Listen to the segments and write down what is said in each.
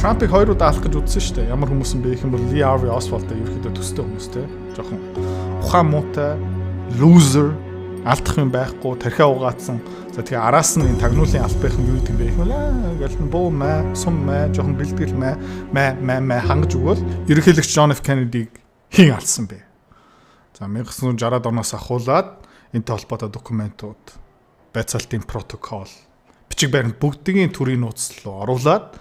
Trump-ыг хоёр удаа алах гэж үзсэн шүү дээ. Ямар хүмүүс юм бэ гэх юм бол Lee Harvey Oswald-тай ерөөхдөө төстэй хүмүүс те. Жохон ухаан муутай, loser, алдах юм байхгүй, тархиа угаацсан. За тэгээ араас нь тагнуулын албахан юу гэдэг юм бэ гэх юм бол гэлэн боо маа, сум маа, жохон бэлтгэл маа хангаж өгвөл ерөнхийлөгч John F. Kennedy-г хийн алсан бэ. За 1960-ад оноос ахуулаад энэтэй холбоотой документууд, байцаалтын протокол, бичиг баримт бүгдийн төрийн нууц руу оруулаад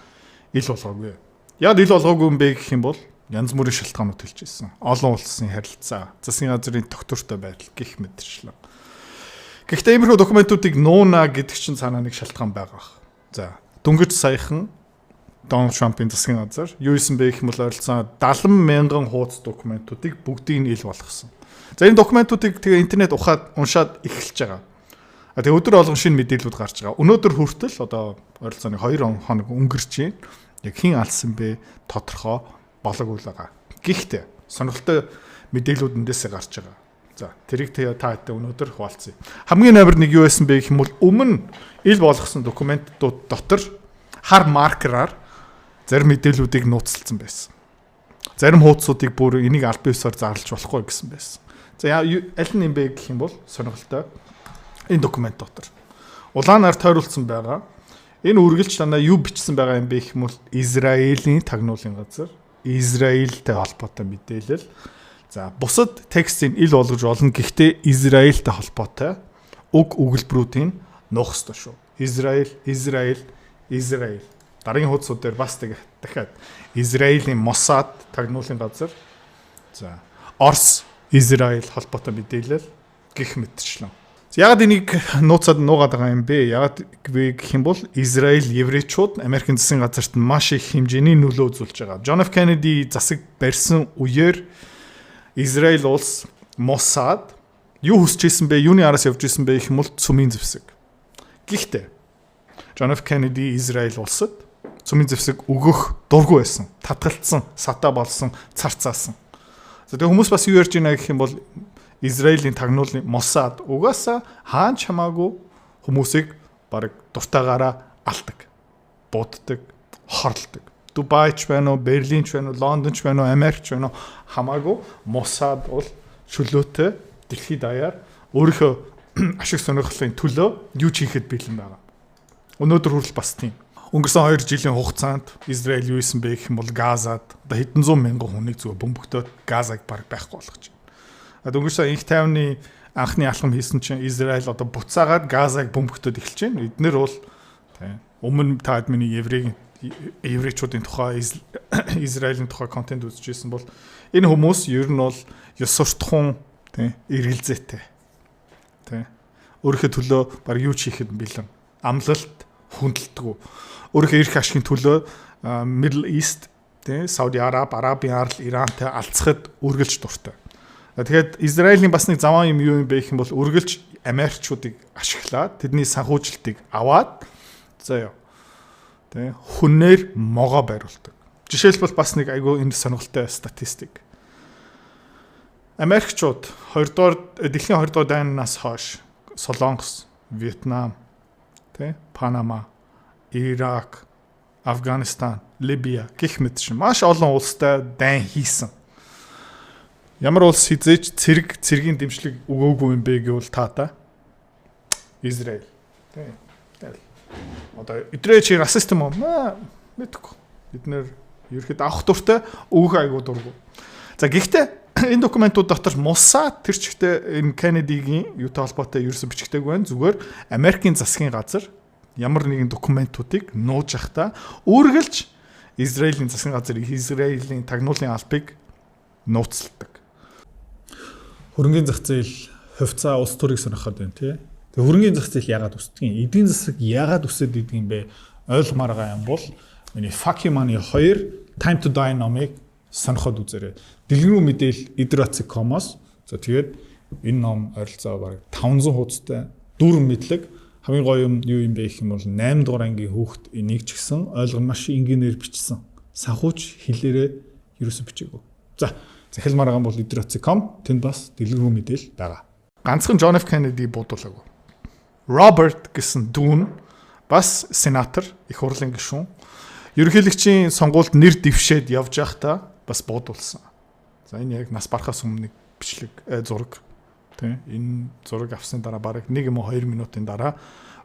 ил болгоогүй. Яг ил болгоогүй юм бэ гэх юм бол янз бүрийн шалтгаанууд хэлж ирсэн. Олон улсын харилцаа, засгийн газрын тогтвортой байдал гэх мэтчлэн. Гэхдээ иймэрхүү документуудыг нууна гэдэг чинь цаанаа нэг шалтгаан байгаа. За, дөнгөж саяхан Donald Trump-ийн засгийн газар юу исэн бэ гэх юм бол ойролцоон 70 мянган хуудас документуудыг бүгдийг нь ил болгосон. За энэ документуудыг тэгээ интернет ухаад уншаад эхэлж байгаа. Тэгээ өдөр болгон шинэ мэдээлэлүүд гарч байгаа. Өнөөдөр хүртэл одоо ойролцоон 2 хоног өнгөрч байна. Яг хэн алсан бэ тодорхой болоогүй л байгаа. Гэхдээ сонирхолтой мэдээлэлүүд эндээсээ гарч байгаа. За тэрийг та хэдэн өнөөдөр хуваалцъя. Хамгийн номер 1 юу байсан бэ гэх юм бол өмнө ил болгосон документууд дотор хар маркераар зарим мэдээллүүдийг нууцлсан байсан. Зарим хуудсуудыг бүр энийг аль биесээр зарлж болохгүй гэсэн байсан. За аль нь юм бэ гэх юм бол сонирхолтой энэ документ дотор улаанаар тойруулсан байгаа. Энэ үргэлж дандаа юу бичсэн байгаа юм бэ гэх юм бол Израилийн тагнуулын газар, Израильтэй холбоотой мэдээлэл. За бусад текстийг ил болгож олно. Гэхдээ Израильтэй холбоотой үг өгүүлбэрүүдийн нуух ёстой шүү. Израиль. Дараагийн хуудсууд дээр бас дахиад Израилийн Mossad тагнуулын газар. За Орос, Израиль холбоотой мэдээлэл гэх мэтчлэн. Яг энийг нууцад нуугаад байгаа юм бэ? Яг гэх юм бол Израиль еврейчууд Америкийн засгийн газарт маш их хэмжээний нөлөө үзүүлж байгаа. John F. Kennedy засаг барьсан үеэр Израиль улс Mossad юу хүсэж ирсэн бэ? Юуны араас явж ирсэн бэ гэх юм бол цөмийн зэвсэг. Гэхдээ John F. Kennedy Израиль улсад цөмийн зэвсэг өгөх дургүй байсан. Татгалцсан, сатаа болсон, царцаасан. За тэгээ хүмүүс бас юу ярьж байна гэх юм бол Израилийн тагнуулын Mossad угаасаа хаан чамаагүй хүмүүсийг баг дуртаагаараа алдаг, буддаг, хорлдог. Дубайч байна уу, Берлинч байна уу, Лондонч байна уу, Америкч байна уу хамаагүй Mossad бол чөлөөтэй дэлхийд даяар өөрийнхөө ашиг сонирхлын төлөө юу ч хийхэд бэлэн байгаа. Өнөөдөр хүртэл бас тийм. Өнгөрсөн 2 жилийн хугацаанд Израиль юу исэн бэ гэх юм бол Газад одоо хэдэн зуун мянган хүнийг зүгээр бөмбөгтөөд Газаг баг байхгүй болгож байна. Өнгөрсөн инх тайвны анхны алхам хийсэн чинь Израиль одоо буцаагаад Газаг бөмбөгтөөд эхэлж байна. Эднэр бол өмнө таад миний еврейчүүдийн тухай Израилийн тухай контент үзчихсэн бол энэ хүмүүс ер нь бол ёс суртахуун эргэлзээтэй. Өөрийнхөө төлөө баг юу ч хийхэд бэлэн. Амлалт хүндэлдэг. Өөрийнхөө эрх ашигын төлөө Middle East, Сауди Арабын арал, Ирантай алцахад үргэлж дуртай. Тэгэхээр Израилийн бас нэг заваа юм юу юм бэ гэх юм бол үргэлж Америкчуудыг ашиглаад тэдний санхүүжилтийг аваад заяа хүнээр могоо бариулдаг. Жишээлбэл бас нэг айгүй энэ сонирхолтой статистик. Америкчууд дэлхийн 2 дугаар дайнаас хойш Солонгос, Вьетнам, Панама, Ирак, Афганистан, Либия гэх мэт шиг маш олон улстай дайн хийсэн. Ямар улс хизээч цэргийн дэмжлэг өгөөгүй юм бэ гэвэл таата Израиль. Одоо эдрээ чи расист юм уу? Мэдгүй. Бид нэр ерөөд авах дуртай өөх айгуу дургу. За гэхдээ энэ документууд дотор Mossad тэр чигтээ энэ Kennedy-гийн юутай холбоотой ерөөсө бичгтэйг байна. Зүгээр Америкийн засгийн газар ямар нэгэн документуудыг нууж явахдаа үргэлж Израилийн засгийн газар Израилийн тагнуулын албыг нууцладаг. Хөрөнгөний зах зээл хувьцаа улс төрийг сонирхоод байна тий. Тэгээ хөрөнгөний зах зээл яагаад үсдэг юм? Эдийн засаг яагаад үсээд идэг юм бэ? Ойлгомоор байгаа юм бол миний Fuck You Money 2 Time to Die номыг сонирхоод үзээрэй. Дэлгэрэнгүй мэдээл idrotsy.com-оос за тэгээд энэ ном ойролцоо бараг 500 хуудастай дүрм мэдлэг хамгийн гоё юм юу юм бэ гэх юм бол 8 дугаар ангийн хүүхэд энийг ч гэсэн ойлгон маш энгийнээр бичсэн. Санхүүч хэлээрээ ерөөсө бичээгүй. За захил маргаан бол idrotsy.com тэнд бас дэлгэрэнгүй мэдээл байгаа. Ганцхан John F. Kennedy бодуулаагүй. Robert гэсэн дүүн бас сенатор, их хурлын гишүүн. ерөнхийлөгчийн сонгуульд нэр дэвшээд явж байхдаа бас буудулсан. За энэ яг нас барахаас өмнө бичлэг зураг тийм энэ зураг авсны дараа бараг 1 юм уу 2 минутын дараа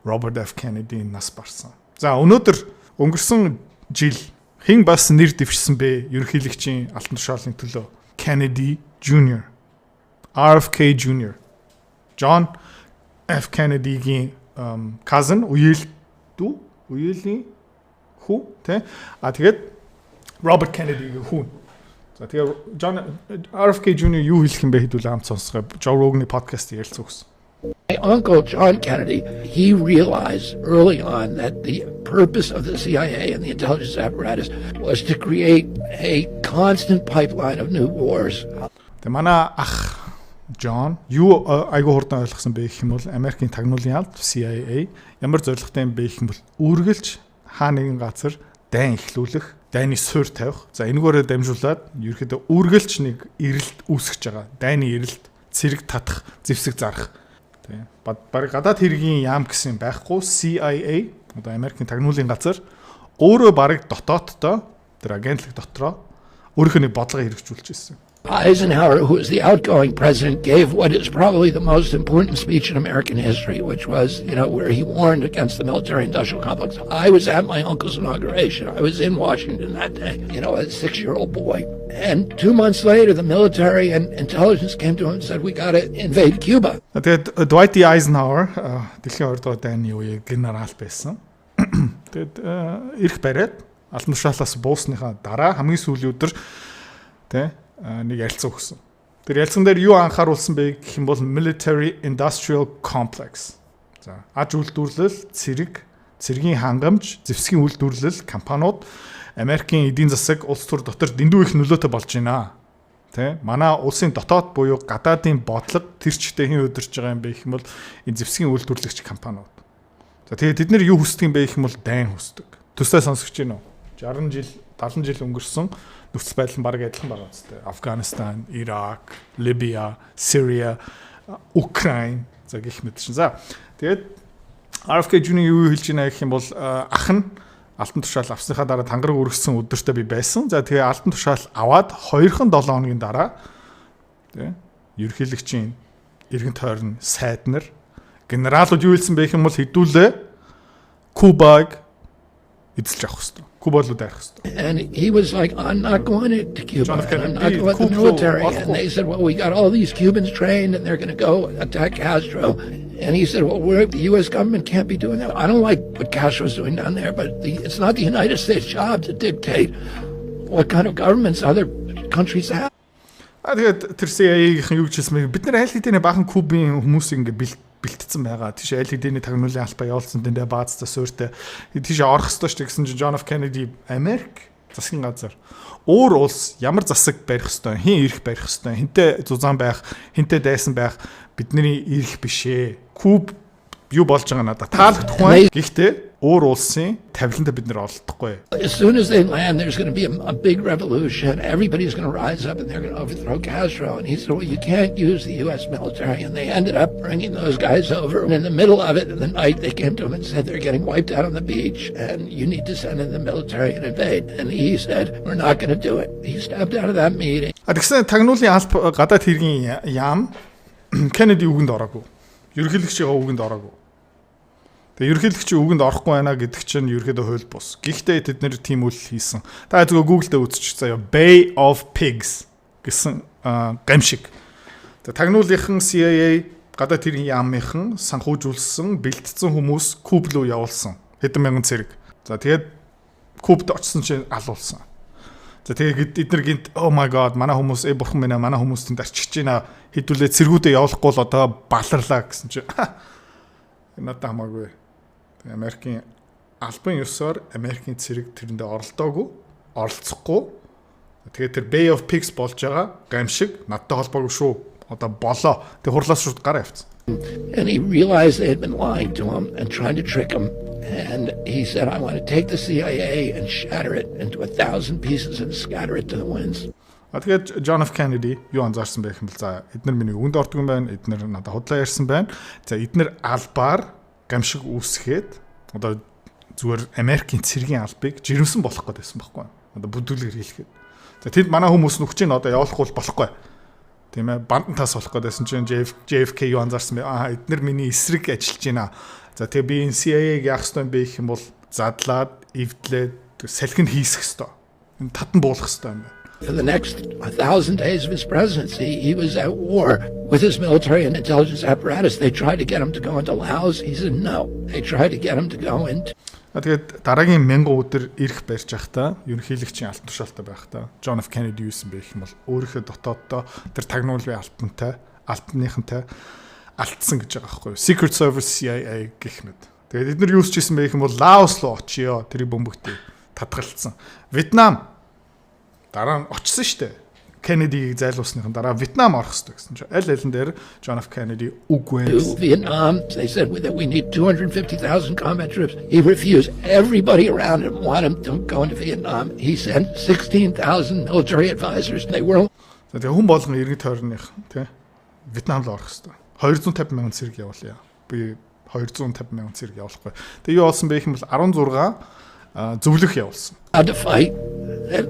Robert F. Kennedy нас барсан. За өнөөдөр өнгөрсөн жил хэн бас нэр дэвшсэн бэ? Ерөнхийлөгчийн алтан тушаалын төлөө Kennedy Jr. RFK Jr. John F. Kennedy-гийн cousin үеэлийн хүү тэ тэгээд Robert Kennedy-гийн хүү. За тэгээд John RFK Jr. юу хэлэх юм бэ хэдүүл хамт сонсгоо. Joe Rogan-ы подкаст ярилцсан гэсэн. My uncle John Kennedy, he realized early on that the purpose of the CIA and the intelligence apparatus was to create a constant pipeline of new wars. Тэ манай ах John юу айгуу хурдан ойлгосон бэ гэх юм бол Америкийн тагнуулын алба CIA ямар зорилготой юм бэ гэх юм бол үргэлж хаа нэгэн газар дайн эхлүүлэх, дайны суурь тавих. За энэгээрээ дамжуулаад ерөөхдөө үргэлж нэг эрэлт үүсгэж байгаа. Дайны эрэлт, цэрэг татах, зэвсэг зарах. Тэ. Бараг гадаад хэргийн яам гэсэн байхгүй CIA одоо Америкийн тагнуулын газар өөрөө бараг дотооддоо тэр агентлаг дотроо өөрийнхөө бодлого хэрэгжүүлж ирсэн. Eisenhower, who was the outgoing president, gave what is probably the most important speech in American history, which was, where he warned against the military-industrial complex. I was at my uncle's inauguration. I was in Washington that day, a 6-year-old boy. And 2 months later, the military and intelligence came to him and said, we got to invade Cuba. Тэгээд Dwight D. Eisenhower, дэлхийн 2 дугаар дайны үеийн генерал байсан. Тэгээд эрх бариад алтан тушаалаас буусныхаа дараа хамгийн сүүлийн өдөр нэг ярилцсан өгсөн. Тэр ярилцсан дээр юу анхааруулсан бэ гэх юм бол military industrial complex. За аж үйлдвэрлэл, цэргийн хангамж, зэвсгийн үйлдвэрлэл компаниуд Америкийн эдийн засаг улс төр дотор дэндүү их нөлөөтэй болж байна. Тэ? Манай улсын дотоод буюу гадаадын бодлого тэр чигтээ хэн өдөрж байгаа юм бэ гэх юм бол энэ зэвсгийн үйлдвэрлэгч компаниуд. За тэгээд тэд нар юу хүсдэг юм бэ гэх юм бол дайн хүсдэг. Төсөө сонсогч гинөө. 60 жил, 70 жил өнгөрсөн нөхцөл байдал нь бараг адилхан байгаа үстэй. Афганистан, Ирак, Либия, Сирия, Украин за гэх мэт чинь. За тэгээд RFK Jr. юу хэлж байна гэх юм бол ах нь алтан тушаал авсныхаа дараа тангараг өргөссөн өдөртөө би байсан. За тэгээ алтан тушаал аваад 2-7 хоногийн дараа ерөнхийлөгчийн эргэн тойрны сайд нар генералууд юу хэлсэн бэ гэх юм бол хэдүүлээ Кубаг эзэлж авах хэрэгтэй. Кубалуу дайрах хэрэгтэй. And he was like, I'm not going to Cuba. I'm not going to the military. And they said, well, we got all these Cubans trained and they're going to go attack Castro. And he said, well, the U.S. government can't be doing that. I don't like what Castro's doing down there, but it's not the United States job to dictate what kind of governments other countries have. Тэгээд тэр CIA-ийн юу гэж хэлсэн бэ? Бид нар аль хэдийн баахан Кубын хүмүүсийг ингээ бэлтцсэн байгаа. Тийш аль хэдийн тагнуулын албаа явуулсан тэндээ баазтай суурьтай. Тийш орох ёстой ч гэсэн чинь John F. Kennedy Америк засгийн газар өөр улс ямар засаг барих ёстой, хэн ирэх барих ёстой, хэнтэй зузаан байх, хэнтэй дайсан байх бидний ирэх бишээ. Куб юу болж байгаа надад таалагдахгүй. Гэхдээ өөр улсын тавилантай бид нар олдохгүй. As soon as they land, there's going to be a big revolution. Everybody's going to rise up and they're going to overthrow Castro. And he said, well, you can't use the U.S. military. And they ended up bringing those guys over. And in the middle of it, in the night, they came to him and said, they're getting wiped out on the beach. And you need to send in the military and invade. And he said, we're not going to do it. He stepped out of that meeting. Тэгсэн тагнуулын алба гадаад хэргийн яам Kennedy үгэнд ороогүй. Ерөнхийлөгчийн үгэнд ороогүй. Тэгээ ерөнхийлөгчийн үгэнд орохгүй байна гэдэг чинь ерөөдөө хууль бус. Гэхдээ тэд нэр тийм үйл хийсэн. Та зөвхөн Google-д үзчих заяа Bay of Pigs гэсэн гамшиг. Тэгээ тагнуулынхан CIA гадаад тэргийн яамынхан санхүүжүүлсэн бэлтгэсэн хүмүүс Куб руу явуулсан. Хэдэн мянган цэрэг. За тэгээд Кубд очсон чинь алуулсан. За тэгээд эдгээр гинт oh my god манай хүмүүс бурхан минь манай хүмүүс тэнд арчиж байна. Хэдүүлээ цэргүүдээ явуулахгүй л одоо баларлаа гэсэн чинь надад хамаагүй. Америкийн албан ёсоор Америкийн цэрэг тэрэндээ оролцохгүй. Тэгээд тэр Bay of Pigs болж байгаа гамшиг надтай холбоогүй шүү. Одоо болоо. Тэг хурлаас шууд гараа явцсан. And he realized they had been lying to him and trying to trick him. And he said, I want to take the CIA and shatter it into 1,000 pieces and scatter it to the winds. Тэгээд John F. Kennedy юу анзаарсан байх юм бол за эдгээр миний үгэнд ордог юм байна. Эдгээр надад худлаа ярьсан байна. За эдгээр албаар гамшиг үүсгээд одоо зүгээр Америкийн цэргийн албыг жирэмсэн болох гэдсэн байхгүй. Одоо бүдүүлгээр хэлэхэд. За тэд манай хүмүүс нүгч нь одоо явуулахгүй болохгүй. Тийм ээ, бандантаас болох гэдсэн чинь JFK юу анзаарсан бэ? Эднэр миний эсрэг ажиллаж байна. За тэгээ би энэ CIA-г яах ёстой юм бэ гэх юм бол задлаад, эвдлээд салхинд хийсэх ёстой. Энэ татан буулгах ёстой юм байна. For the next 1,000 days of his presidency, he was at war with his military and intelligence apparatus. They tried to get him to go into Laos. He said no. They tried to get him to go into. Тэгээд дараагийн 1000 өдөр ирэх барьж байхдаа ерөнхийлөгчийн алтан тушаалтай байхдаа John F Kennedy юусэн бэ гэх юм бол өөрийнхөө дотооддоо тэр тагнуулын алтныхантай алдсан гэж байгаа байхгүй юу. Secret Service CIA гэх мэт. Тэгээд эдгээр юусч хийсэн бэ гэх юм бол Лаос руу очиё. Тэрийг бөмбөгтэй татгалцсан. Вьетнам дараа нь очсон шүү дээ. Кеннедигийг зайлуулсныхан дараа Вьетнам орох хэрэгтэй гэсэн чинь аль дээр John F Kennedy үгүй. Vietnam, they said that we need 250,000 combat troops. He refused. Everybody around him wanted him to go into Vietnam. He sent 16,000 military advisors and they were. Тэгээ хүн болгон иргэд тойрных тий Вьетнам руу орох хэрэгтэй. 250,000 цэрэг явуулъя. Би 250,000 цэрэг явуулахгүй. Тэгээ юу болсон бэ гэх юм бол 16 зөвлөх явуулсан. Had to fight.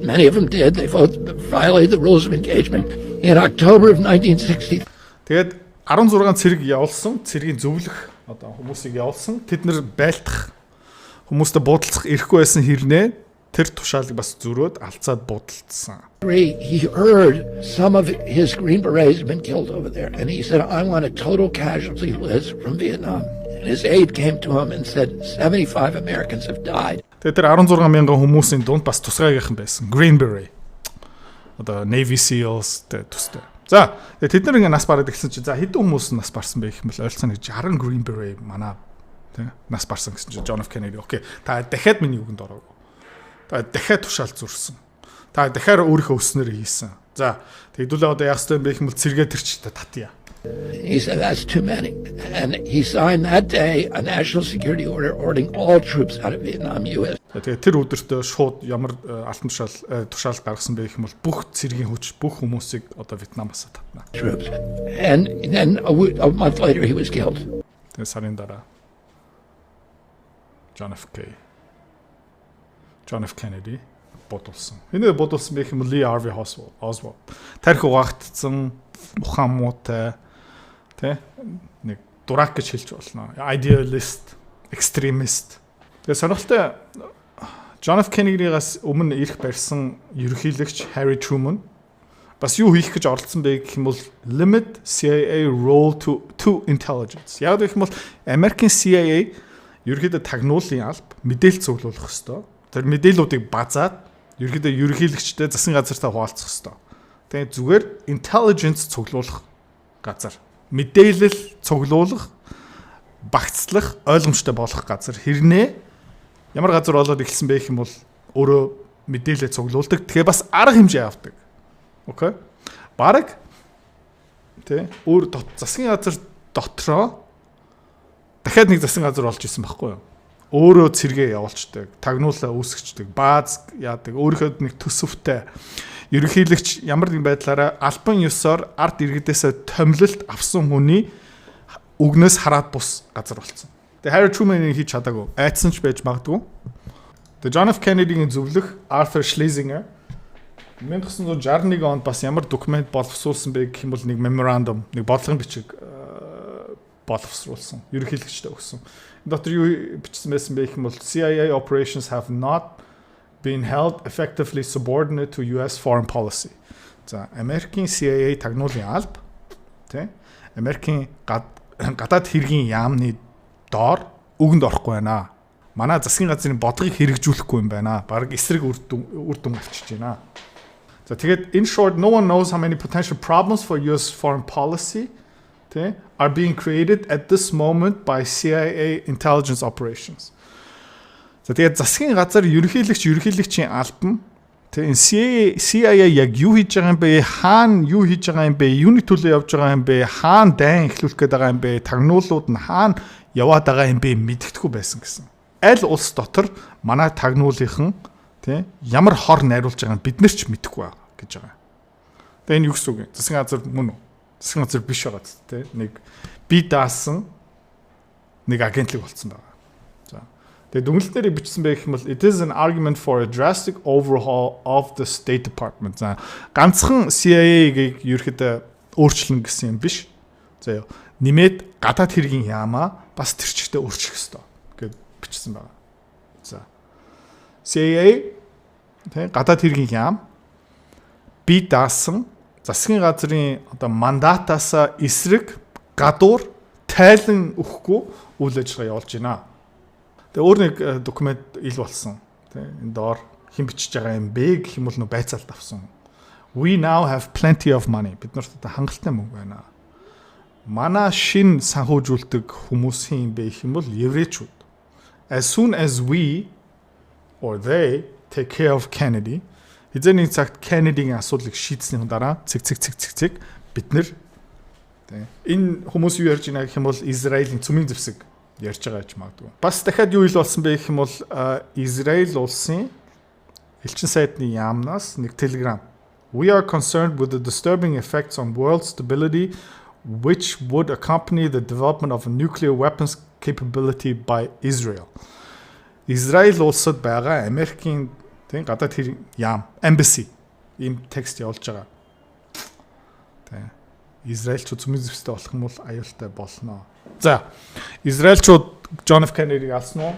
Many of them did. They both violated the rules of engagement in October of 1960. Тэгээд 16 цэрэг явуулсан, цэргийн зөвлөх одоо хүмүүсийг явуулсан. Тэд нэр байлтах хүмүүстэй буудалцах ирэхгүй байсан хэрнээ тэр тушаалыг бас зөрөөд алцаад буудалцсан. He heard some of his Green Berets had been killed over there, and he said, "I want a total casualty list from Vietnam." And his aide came to him and said, 75 Americans have died. Тэгээд тэр 16,000 хүмүүсийн дунд бас тусгайгийнхан байсан. Green Beret. Одоо Navy SEALs төстэй. За, тэгээд тэд нар ингээ нас бараад эхэлсэн чинь за хэдэн хүмүүс нас барсан бэ гэх юм бол ойлцсон гэж 60 Green Beret манай тий нас барсан гэсэн чинь John F Kennedy. Окей. Та дахиад миний үгэнд ороо. Та дахиад тушаал зүрсэн. Та дахиад өөрийнхөө өснөр хийсэн. За, тэгдүүлээ одоо яах ёстой юм бэ гэх юм бол цэргээ тэрчтэй татъя. He said that's too many. And he signed that day a national security order ordering all troops out of Vietnam US. Тэгээд тэр өдөртөө шууд ямар алтан тушаал гаргасан бэ гэх юм бол бүх цэргийн хүч, бүх хүмүүсийг одоо Вьетнамаас татна. Troops. And then a month later he was killed. Тэгээд сарын дараа John F Kennedy бодулсан. Энэ бодулсан бэ гэх юм бол Lee Harvey Oswald. Тарих угаагдсан, ухаан муутай тэ нэг дурак гэж хэлж болно. Idealist, extremist. Тэгээ сонирхолтой John F Kennedy-гаас өмнө ирэх барьсан ерөнхийлөгч Harry Truman бас юу хийх гэж оролцсон бэ гэх юм бол limit CIA role to intelligence. Яг гэх юм бол Америкийн CIA ерөнхийдөө тагнуулын алба мэдээлэл цуглуулах ёстой. Тэр мэдээллүүдийг базаад ерөнхийдөө ерөнхийлөгчтэй засгийн газартаа хуваалцах ёстой. Тэгээ зүгээр intelligence цуглуулах газар, мэдээлэл цуглуулах, багцлах, ойлгомжтой болох газар хэрнээ ямар газар болоод эхэлсэн бэ гэх юм бол өөрөө мэдээлэл цуглуулдаг. Тэгээ бас арга хэмжээ авдаг. Окей. Бараг тэ өөр засгийн газар дотроо дахиад нэг засгийн газар болж исэн байхгүй юу? Өөрөө цэргээ явуулцдаг, тагнуулаа үүсгэждэг, бааз яадаг, өөрийнхөө нэг төсөвтэй ерөнхийлөгч ямар нэгэн байдлаараа албан ёсоор ард иргэдээсээ томилолт авсан хүний үгнээс хараад бус газар болсон. Тэгээ Harry Truman-ийг хийж чадаагүй. Айдсан ч байж магадгүй. Тэгээ John F Kennedy-гийн зөвлөх Arthur Schlesinger 1961 онд бас ямар документ боловсруулсан бэ гэх юм бол нэг memorandum, нэг бодлогын бичиг боловсруулсан. Ерөнхийлөгчтэй өгсөн. Энэ дотор юу бичсэн байсан бэ гэх юм бол CIA operations have not been held effectively subordinate to US foreign policy. За, Америкийн CIA тагнуулын алба тий Америкийн гадаад хэргийн яамны доор үгэнд орохгүй байна. Манай засгийн газрын бодлогыг хэрэгжүүлэхгүй юм байна. Бараг эсрэг үр дүн авчиж байна. За тэгээд in short, no one knows how many potential problems for US foreign policy are being created at this moment by CIA intelligence operations. За тэгээд засгийн газар ерөнхийлөгчийн албан энэ CIA яг юу хийж байгаа юм бэ? Хаана юу хийж байгаа юм бэ? Юуны төлөө явж байгаа юм бэ? Хаана дайн эхлүүлэх гээд байгаа юм бэ? Тагнуулууд нь хаана яваад байгаа юм бэ? Мэддэхгүй байсан гэсэн. Аль улс дотор манай тагнуулынхан ямар хор найруулж байгааг бид нар ч мэдэхгүй байгаа гэж байгаа. Тэгээ энэ юу гэсэн үг вэ? Засгийн газар мөн үү? Засгийн газар биш байгаа нэг би даасан нэг агентлаг болцсон байгаа. За. Тэгээд дүнэлтээр бичсэн байх юм бол it is an argument for a drastic overhaul of the State Department. За ганцхан CIA-ийг ерөөхдөө өөрчлөн гэсэн юм биш. За нэмээд гадаад хэргийн яамаа бас тэр чигтээ өөрчлөх ёстой гэд бичсэн байна. За CIA тэг гадаад хэргийн яам би даасан засгийн газрын одоо мандатаасаа эсрэг гадуур тайлан өгөхгүй үйл ажиллагаа явуулж байна. Тэгээ өөр нэг документ ил болсон. Тэ энэ доор хэн бичиж байгаа юм бэ гэх юм бол нөө байцаалт авсан. We now have plenty of money. Бид нарт одоо хангалттай мөнгө байна. Манай шин санхүүжүүлдэг хүмүүсийн юм бэ гэх юм бол еврейчүүд. As soon as we or they take care of Kennedy, эзэний цагт Kennedy-гийн асуудлыг шийдсэний дараа цэг бид нэр энэ хүмүүс юу ярьж байна гэх юм бол Израилийн цөмийн зэвсэг ярьж байгаа гэж магадгүй. Бас дахиад юу ил болсон бэ гэх юм бол Израиль улсын элчин сайдны яамнаас нэг телеграм. We are concerned with the disturbing effects on world stability which would accompany the development of a nuclear weapons capability by Israel. Израиль улсад байгаа Америкийн тийм гадаад хэрэг яам embassy ийм текст явуулж байгаа. Тийм. Израильчууд цөмийн зэвсэгтэй болох юм бол аюултай болно. За, Израильчууд John F. Kennedy-г алсан уу?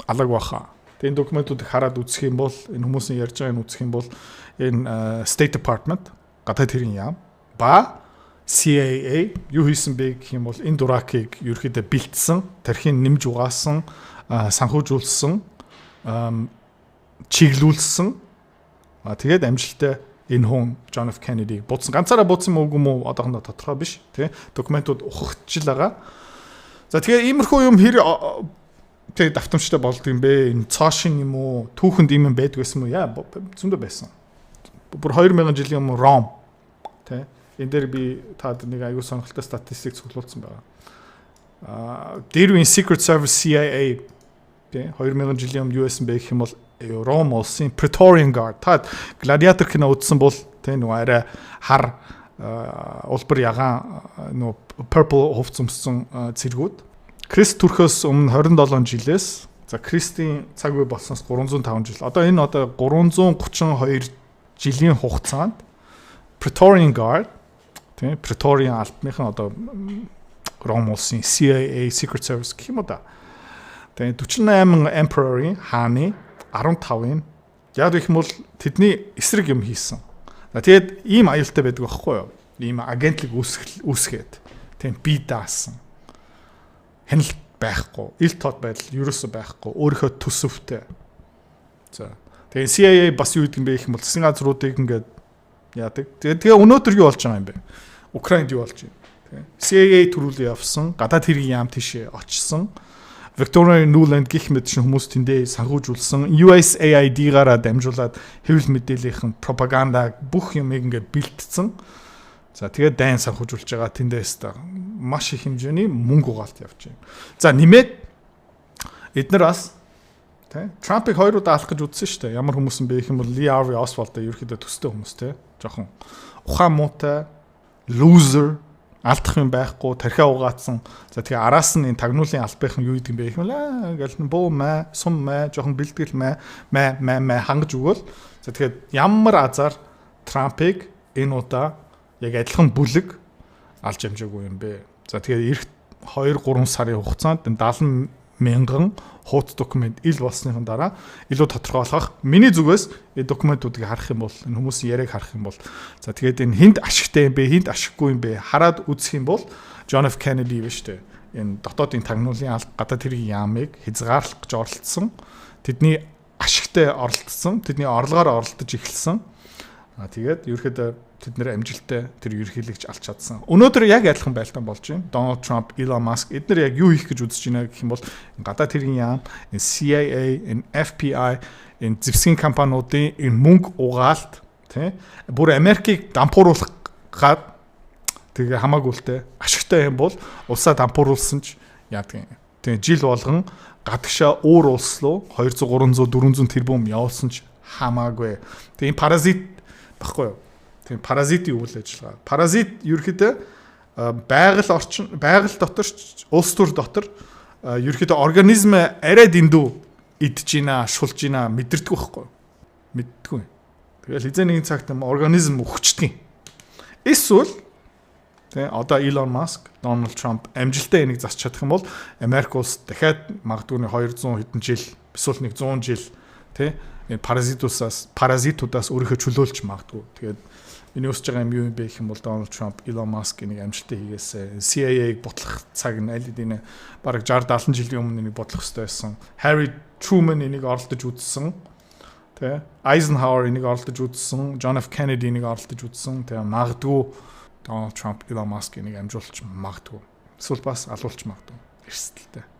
Алаг баха. Тэгээ энэ документуудыг хараад үзэх юм бол энэ хүмүүсийн ярьж байгааг үзэх юм бол энэ State Department гадаад хэргийн яам ба CIA юу хийсэн бэ гэх юм бол энэ дуракийг ерөөхдөө бэлтсэн, тархийг нэмж угаасан, санхүүжүүлсэн, чиглүүлсэн. Тэгээд амжилттай энэ хүн John F. Kennedy буудсан. Ганцаараа буудсан мөг юм уу одоохондоо тодорхой биш, тий. Документууд ухагдчихл байгаа. За тэгээ иймэрхүү юм хэр тэгээ давтамжтай болдго юм бэ? Энэ цоошин юм уу? Түүхэнд юм байдаг байсан юм уу? Яа, зөндөө байсан. Бүр 2000 жилийн өмнө Ром, тий. Энэ дээр би таад нэг аюул сонирхолтой статистик цуглуулсан байгаа. Дээр үн Secret Service CIA тий 2000 жилийн өмнө US бэ гэх юм бол Ром улсын Praetorian Guard таад Gladiator кино үзсэн бол тий нөгөө арай хар улбар ягаан нөгөө purple хувц өмссөн цэргүүд Крист төрхөөс өмнө 27 жилээс за Кристийн цаг үе болсноос 305 жил. Одоо энэ 332 жилийн хугацаанд Praetorian Guard тий Praetorian альбныхан одоо Ром улсын CIA Secret Service гэх юм уу да. Тэгээ 48 Emperor-ийн хааны 15-ын яг гэх юм бол тэдний эсрэг юм хийсэн. Тэгээд ийм аюултай байдаг байхгүй юу? Ийм агентлаг үүсгээд тийм би даасан. Хяналт байхгүй, ил тод байдал ерөөсөө байхгүй, өөрийнхөө төсөвтэй. За. Тэгээ CIA бас юу гэдэг юм бэ гэх юм бол засгийн газруудыг ингээд яадаг. Тэгээ өнөөдөр юу болж байгаа юм бэ? Украинд юу болж байна? CIA төрүүлээ явсан, гадаад хэргийн яам тийшээ очсон. Victoria Nuland гих мэт шин хүмүүс тэндээ санхүүжүүлсэн. USAID-гаараа дамжуулаад хэвлэл мэдээллийн пропагандаг бүх юмыг ингээд бэлтцсэн. За тэгээд дайн санхүүжүүлж байгаа тэндээс маш их хэмжээний мөнгө угаалт явж байна. За нэмээд эднэр бас тий Трампыг 2 удаа алах гэж үзсэн шүү дээ. Ямар хүмүүс юм бэ гэх юм бол Lee Harvey Oswald ерөөхдөө төстэй хүмүүс тий. Жохон ухаан муутай loser алдах юм байхгүй тархиа угаацсан. За тэгээ араас нь энэ тагнуулын албахан юу гэдэг юм бэ гэх юм лээ. Ингээл бөө мэ, сум мэ, жоохон бэлтгэл мэ хангаж өгөөл. За тэгээд ямар азар Трампыг энэ удаа яг адилхан бүлэг алж амжаагүй юм бэ. За тэгээд эх 2-3 сарын хугацаанд энэ 70 мянган хуудас документ ил болсныхан дараа илүү тодорхойлох миний зүгээс энэ документуудыг харах юм бол энэ хүмүүсийн яриаг харах юм бол за тэгээд энэ хинт ашигтай юм бэ хинт ашиггүй юм бэ хараад үзэх юм бол John F. Kennedy биш үү энэ дотоодын тагнуулын гадаад хэргийн яамыг хязгаарлах гэж оролдсон тэдний ашигтай оролдсон тэдний орлогоор оролдож эхэлсэн тэгээд ерөөхдөө тэд нэр амжилттай тэр ерөнхийлөгч алж чадсан. Өнөөдөр яг адилхан байлтан болж байна. Donald Trump, Elon Musk эдгээр яг юу хийх гэж үзэж байна гэх юм бол гадаад хэргийн яам, CIA, FBI, энэ зэвсгийн компаниудын энэ мөнгө угаалт, тий? Бүр Америкийг дампууруулах гад тэгээ хамаагүйтэй ашигтай юм бол улсаа дампууруулсан ч яадаг юм. Тэгээ жил болгон гадагшаа өөр улс руу 200, 300, 400 тэрбум явуулсан ч хамаагүй. Тэгээ энэ паразит баггүй юу? Тийм паразитын үйл ажиллагаа. Паразит ерөөхдөө байгаль дотор улс төр дотор ерөөхдөө организм арай дэндүү идэж гинэ, шулж гинэ мэдэрдэг байхгүй. Мэддэггүй. Тэгэл хизээ нэгэн цагт организм өгчдөг. Эсвэл тэ одоо Elon Musk, Donald Trump амжилттай энийг засч чадах юм бол Америк улс дахиад магадгүй 200 хэдэн жил эсвэл 100 жил тэ энэ паразитуудаас өөрийнхөө чөлөөлж магадгүй. Тэгээд миний өсөж байгаа юм бэ гэх юм бол Donald Trump, Elon Musk энийг амжилттай хийгээсэ. CIA-г бодлох цаг нь аль хэдийн бараг 60-70 жилийн өмнө энийг бодлох хэрэгтэй байсан. Harry Truman энийг оролдож үзсэн. Тэ Eisenhower энийг оролдож үзсэн. John F. Kennedy энийг оролдож үзсэн. Тэ магадгүй Donald Trump, Elon Musk энийг амжуулж магадгүй. Эсвэл бас алуулж магадгүй. Эрсдэлтэй.